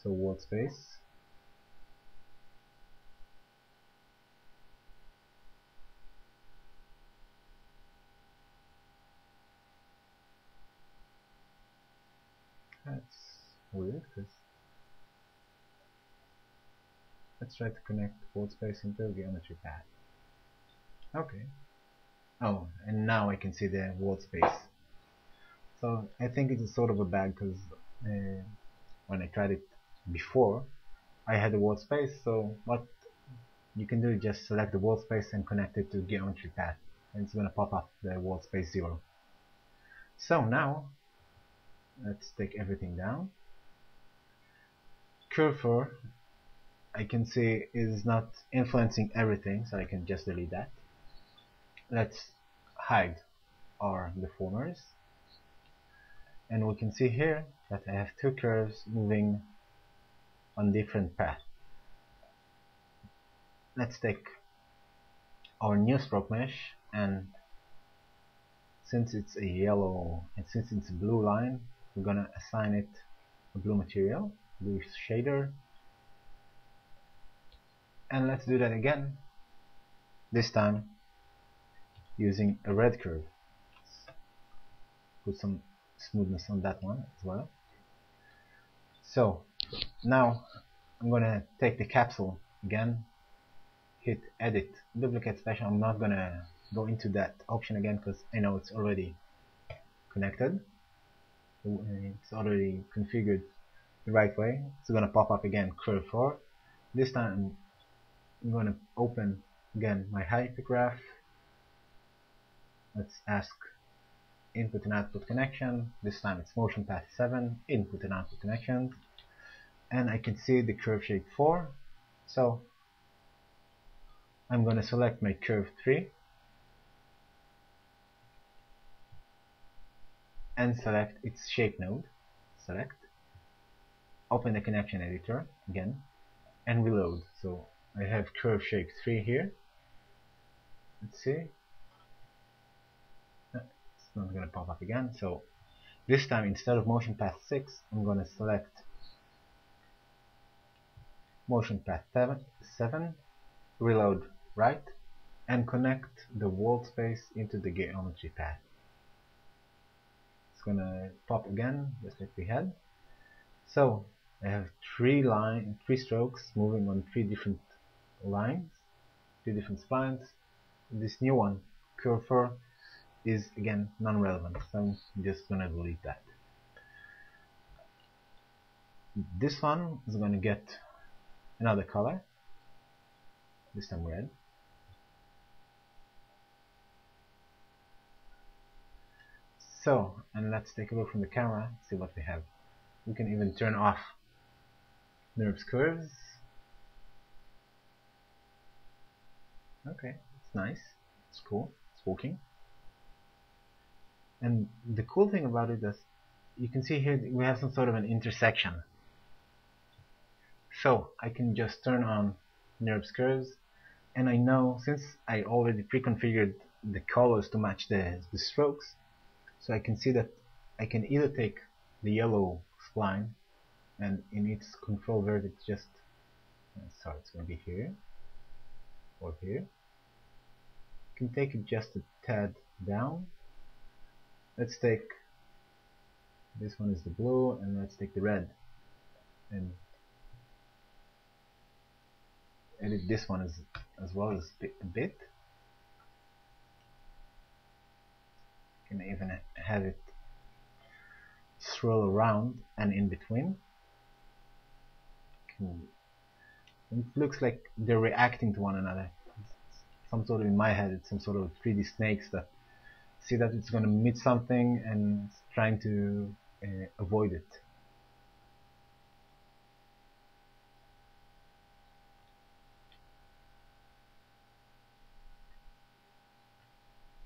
So word space. That's weird, because let's try to connect word space into the geometry path. Okay. Oh, and now I can see the word space. So I think it's a sort of a bug, because when I tried it before, I had the word space. So what you can do is just select the word space and connect it to geometry path, and it's gonna pop up the word space 0. So now let's take everything down. Cursor, I can see, is not influencing everything, so I can just delete that. Let's hide our deformers, and we can see here that I have two curves moving on different paths. Let's take our new stroke mesh, and since it's a yellow and since it's a blue line, we're gonna assign it a blue material, blue shader, and let's do that again, this time using a red curve. Put some smoothness on that one as well. So now I'm gonna take the capsule again, hit edit, duplicate special. I'm not gonna go into that option again because I know it's already connected, it's already configured the right way. It's gonna pop up again, curve 4. This time I'm gonna open again my hypergraph. Let's ask input and output connection. This time it's motion path 7, input and output connection, and I can see the curve shape 4. So I'm going to select my curve 3 and select its shape node. Select, open the connection editor again, and reload. So I have curve shape 3 here. Let's see. It's not going to pop up again. So this time, instead of motion path 6, I'm going to select motion path 7, reload right, and connect the word space into the geometry path. It's gonna pop again, just like we had. So I have three strokes moving on 3 different lines, 3 different splines. This new one, curve 4, is again non-relevant, so I'm just gonna delete that. This one is gonna get another color, this time red. So, and let's take a look from the camera, see what we have. We can even turn off NURBS curves. Okay, it's nice, it's cool, it's working. And the cool thing about it is, you can see here we have some sort of an intersection. So I can just turn on NURBS curves, and I know, since I already pre-configured the colors to match the strokes, so I can see that I can either take the yellow spline, and in its control vertex just, sorry, it's going to be here or here. You can take it just a tad down. Let's take, this one is the blue, and let's take the red and edit this one as well as a bit. You can even have it swirl around and in between. It looks like they're reacting to one another. Some sort of, in my head, it's some sort of 3D snakes that see that it's going to meet something and it's trying to avoid it.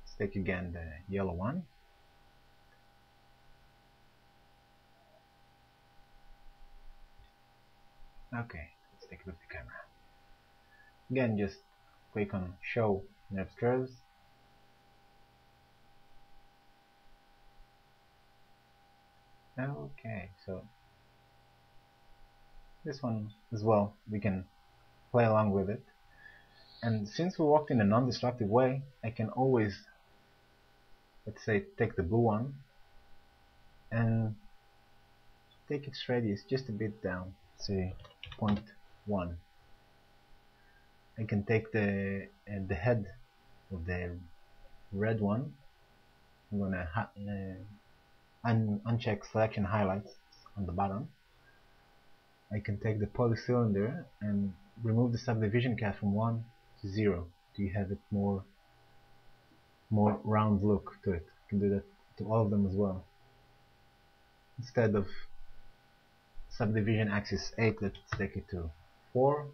Let's take again the yellow one. Okay, let's take a look at the camera. Again, just click on Show NURBS Curves. Okay, so this one as well, we can play along with it. And since we worked in a non-destructive way, I can always, let's say, take the blue one and take its radius just a bit down, say 0.1. I can take the head of the red one. I'm gonna uncheck selection highlights on the bottom. I can take the polycylinder and remove the subdivision cat from 1 to 0 to have it more round look to it. You can do that to all of them as well. Instead of subdivision axis 8, let's take it to 4.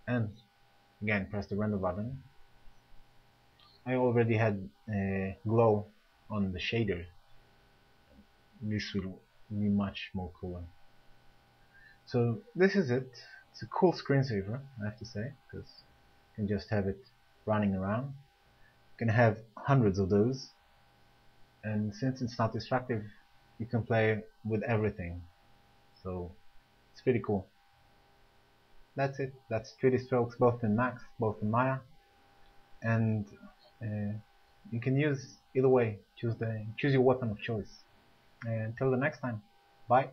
And again, press the render button. I already had glow on the shader. This will be much more cooler. So this is it. It's a cool screensaver, I have to say, because you can just have it running around. You can have hundreds of those, and since it's not destructive, you can play with everything. So it's pretty cool. That's it. That's 3D strokes both in Max, both in Maya, and you can use either way. Choose your weapon of choice. Until the next time, bye.